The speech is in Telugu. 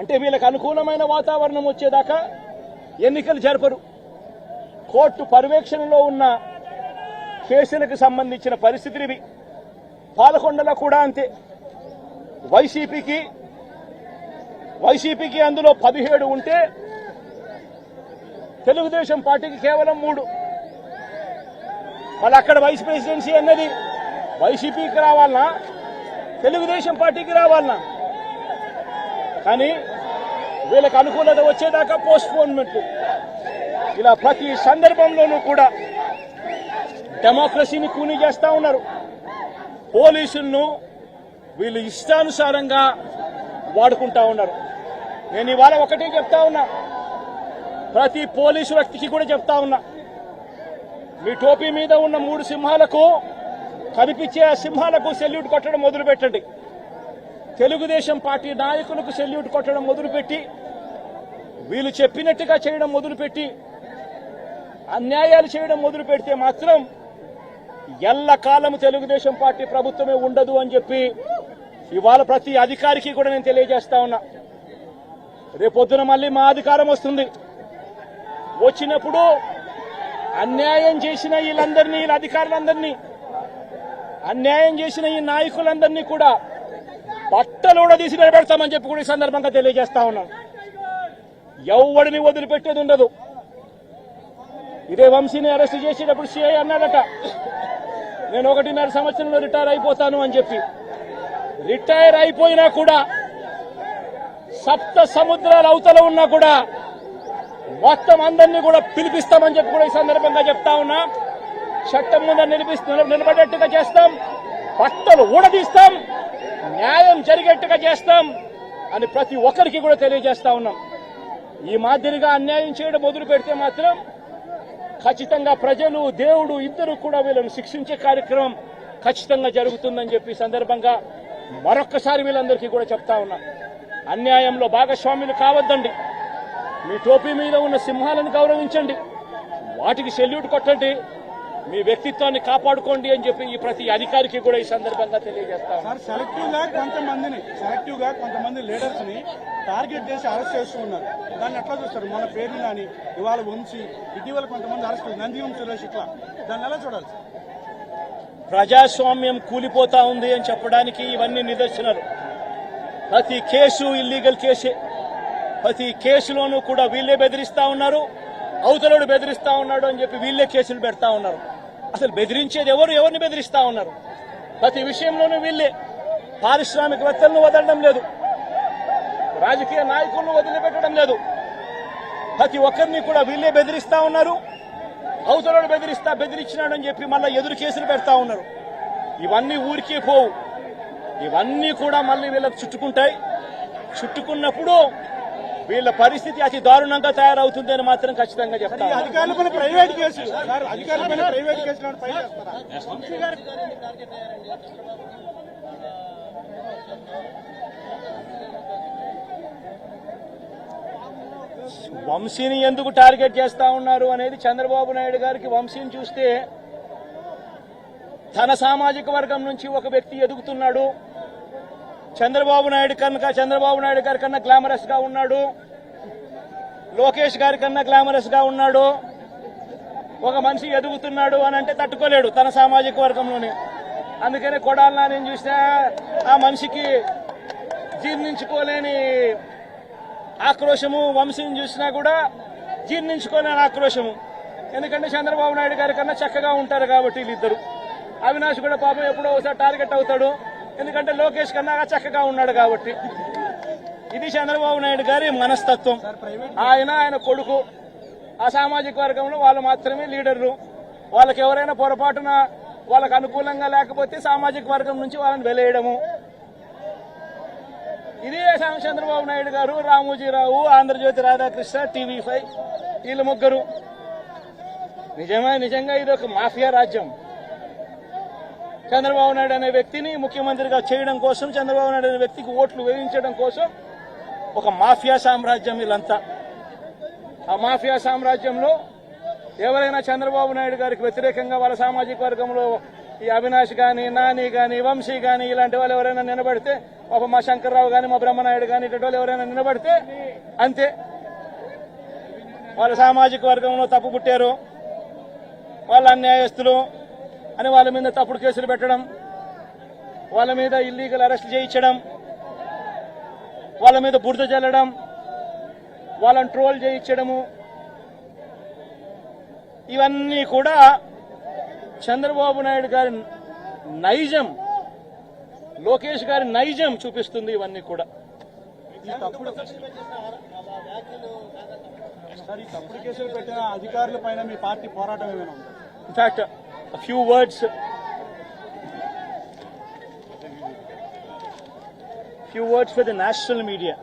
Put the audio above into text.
అంటే వీళ్ళకి అనుకూలమైన వాతావరణం వచ్చేదాకా ఎన్నికలు జరపరు. కోర్టు పర్యవేక్షణలో ఉన్న కేసులకు సంబంధించిన పరిస్థితులు ఇవి. పాలకొండలో కూడా అంతే. వైసీపీకి అందులో 17 ఉంటే తెలుగుదేశం పార్టీకి కేవలం 3. మళ్ళీ అక్కడ వైస్ ప్రెసిడెన్సీ అన్నది వైసీపీకి రావాలనా తెలుగుదేశం పార్టీకి రావాలనా? కానీ వీళ్ళకి అనుకూలత వచ్చేదాకా పోస్ట్పోన్మెంట్. ఇలా ప్రతి సందర్భంలోనూ కూడా డెమోక్రసీని కూనీ చేస్తా ఉన్నారు. పోలీసులను వీళ్ళు ఇష్టానుసారంగా వాడుకుంటా ఉన్నారు. నేను ఇవాళ ఒకటే చెప్తా ఉన్నా, ప్రతి పోలీసు వ్యక్తికి కూడా చెప్తా ఉన్నా, మీ టోపీ మీద ఉన్న 3 సింహాలకు కనిపించే ఆ సింహాలకు సెల్యూట్ కొట్టడం మొదలుపెట్టండి. తెలుగుదేశం పార్టీ నాయకులకు సెల్యూట్ కొట్టడం మొదలుపెట్టి వీళ్ళు చెప్పినట్టుగా చేయడం మొదలుపెట్టి అన్యాయాలు చేయడం మొదలు పెడితే మాత్రం ఎల్లకాలం తెలుగుదేశం పార్టీ ప్రభుత్వమే ఉండదు అని చెప్పి ఇవాళ ప్రతి అధికారికి కూడా నేను తెలియజేస్తా ఉన్నా. రేపొద్దున మళ్ళీ మా అధికారం వస్తుంది. వచ్చినప్పుడు అన్యాయం చేసిన వీళ్ళందరినీ, వీళ్ళ అధికారులందరినీ, అన్యాయం చేసిన ఈ నాయకులందరినీ కూడా బట్టలు కూడా తీసి నిలబెడతామని చెప్పి కూడా ఈ సందర్భంగా తెలియజేస్తా ఉన్నాం. ఎవడిని వదిలిపెట్టేది ఉండదు. ఇదే వంశీని అరెస్ట్ చేసేటప్పుడు సిఐ అన్నాడట, నేను 1.5 సంవత్సరంలో రిటైర్ అయిపోతాను అని చెప్పి. రిటైర్ అయిపోయినా కూడా 7 సముద్రాల అవతల ఉన్నా కూడా మొత్తం అందరినీ కూడా పిలిపిస్తామని చెప్పి కూడా ఈ సందర్భంగా చెప్తా ఉన్నా. చట్టం ముందు నిలబడేట్టుగా చేస్తాం, బట్టలు ఊడదీస్తాం, న్యాయం జరిగేట్టుగా చేస్తాం అని ప్రతి ఒక్కరికి కూడా తెలియజేస్తా ఉన్నాం. ఈ మాదిరిగా అన్యాయం చేయడం మొదలు పెడితే మాత్రం ఖచ్చితంగా ప్రజలు, దేవుడు ఇద్దరు కూడా వీళ్ళని శిక్షించే కార్యక్రమం ఖచ్చితంగా జరుగుతుందని చెప్పి సందర్భంగా మరొక్కసారి వీళ్ళందరికీ కూడా చెప్తా ఉన్నా. అన్యాయంలో భాగస్వాములు కావద్దండి. మీ టోపీ మీద ఉన్న సింహాలను గౌరవించండి, వాటికి సెల్యూట్ కొట్టండి, మీ వ్యక్తిత్వాన్ని కాపాడుకోండి అని చెప్పి ఈ ప్రతి అధికారికి కూడా ఈ సందర్భంగా తెలియజేస్తాం. సెలెక్టివ్ గా కొంతమంది లీడర్స్ ని టార్గెట్ చేసి అరెస్ట్ చేస్తూ ఉన్నారు. దాన్ని ఎట్లా చూస్తారు? మన పేర్లు కానీ ఇవాళ వంశీ, ఇటీవల కొంతమంది అరెస్ట్, నందివం సురేష్, ఇట్లా దాన్ని ఎలా చూడాలి? ప్రజాస్వామ్యం కూలిపోతా ఉంది అని చెప్పడానికి ఇవన్నీ నిదర్శనాలు. ప్రతి కేసు ఇల్లీగల్ కేసే. ప్రతి కేసులోనూ కూడా వీళ్ళే బెదిరిస్తా ఉన్నారు, అవతలోడు బెదిరిస్తా ఉన్నాడు అని చెప్పి వీళ్ళే కేసులు పెడతా ఉన్నారు. అసలు బెదిరించేది ఎవరిని బెదిరిస్తా ఉన్నారు? ప్రతి విషయంలోనూ వీళ్ళే. పారిశ్రామికవేత్తలను వదలడం లేదు, రాజకీయ నాయకులను వదిలిపెట్టడం లేదు. ప్రతి ఒక్కరిని కూడా వీళ్ళే బెదిరిస్తా ఉన్నారు. అవతలోడు బెదిరించినాడని చెప్పి మళ్ళీ ఎదురు కేసులు పెడతా ఉన్నారు. ఇవన్నీ ఊరికే పోవు, ఇవన్నీ కూడా మళ్ళీ వీళ్ళకు చుట్టుకుంటాయి. చుట్టుకున్నప్పుడు వీళ్ళ పరిస్థితి అతి దారుణంగా తయారవుతుందని మాత్రం ఖచ్చితంగా చెప్తారు. వంశీని ఎందుకు టార్గెట్ చేస్తా ఉన్నారు అనేది చంద్రబాబు నాయుడు గారికి వంశీని చూస్తే తన సామాజిక వర్గం నుంచి ఒక వ్యక్తి ఎదుగుతున్నాడు. చంద్రబాబు నాయుడు గారి కన్నా గ్లామరస్ గా ఉన్నాడు, లోకేష్ గారి కన్నా గ్లామరస్ గా ఉన్నాడు. ఒక మనిషి ఎదుగుతున్నాడు అని అంటే తట్టుకోలేడు తన సామాజిక వర్గంలోనే. అందుకనే కొడాలని నేను చూసినా ఆ మనిషికి జీర్ణించుకోలేని ఆక్రోశము, వంశీని చూసినా కూడా జీర్ణించుకోలేని ఆక్రోశము. ఎందుకంటే చంద్రబాబు నాయుడు గారి కన్నా చక్కగా ఉంటారు కాబట్టి వీళ్ళిద్దరు. అవినాష్ కూడా పాపం ఎప్పుడో ఒకసారి టార్గెట్ అవుతాడు, ఎందుకంటే లోకేష్ కన్నా చక్కగా ఉన్నాడు కాబట్టి. ఇది చంద్రబాబు నాయుడు గారి మనస్తత్వం. ఆయన కొడుకు ఆ సామాజిక వర్గంలో వాళ్ళు మాత్రమే లీడర్లు. వాళ్ళకి ఎవరైనా పొరపాటున వాళ్ళకు అనుకూలంగా లేకపోతే సామాజిక వర్గం నుంచి వాళ్ళని వెలేయడము. ఇదే చంద్రబాబు నాయుడు గారు, రామోజీరావు, ఆంధ్రజ్యోతి రాధాకృష్ణ, TV5 వీళ్ళు ముగ్గురు. నిజంగా ఇది ఒక మాఫియా రాజ్యం. చంద్రబాబు నాయుడు అనే వ్యక్తిని ముఖ్యమంత్రిగా చేయడం కోసం, చంద్రబాబు నాయుడు అనే వ్యక్తికి ఓట్లు వేయించడం కోసం ఒక మాఫియా సామ్రాజ్యం వీళ్ళంతా. ఆ మాఫియా సామ్రాజ్యంలో ఎవరైనా చంద్రబాబు నాయుడు గారికి వ్యతిరేకంగా వాళ్ళ సామాజిక వర్గంలో ఈ అవినాష్ గాని, నాని గాని, వంశీ గాని ఇలాంటి వాళ్ళు ఎవరైనా నిలబడితే మా శంకర్రావు కానీ మా బ్రహ్మనాయుడు కానీ ఇటు వాళ్ళు ఎవరైనా నిలబడితే అంతే, వాళ్ళ సామాజిక వర్గంలో తప్పు పుట్టారు, వాళ్ళ అన్యాయస్తులు అని వాళ్ళ మీద తప్పుడు కేసులు పెట్టడం, వాళ్ళ మీద ఇల్లీగల్ అరెస్ట్ చేయించడం, వాళ్ళ మీద బురద చల్లడం, వాళ్ళని ట్రోల్ చేయించడము, ఇవన్నీ కూడా చంద్రబాబు నాయుడు గారి నైజం, లోకేష్ గారి నైజం చూపిస్తుంది. ఇవన్నీ కూడా ఈ తప్పుడు కేసులు పెట్టిన అధికారుల పైన మీ పార్టీ పోరాటం ఏమైనా ఉందా? In fact few words for the national media.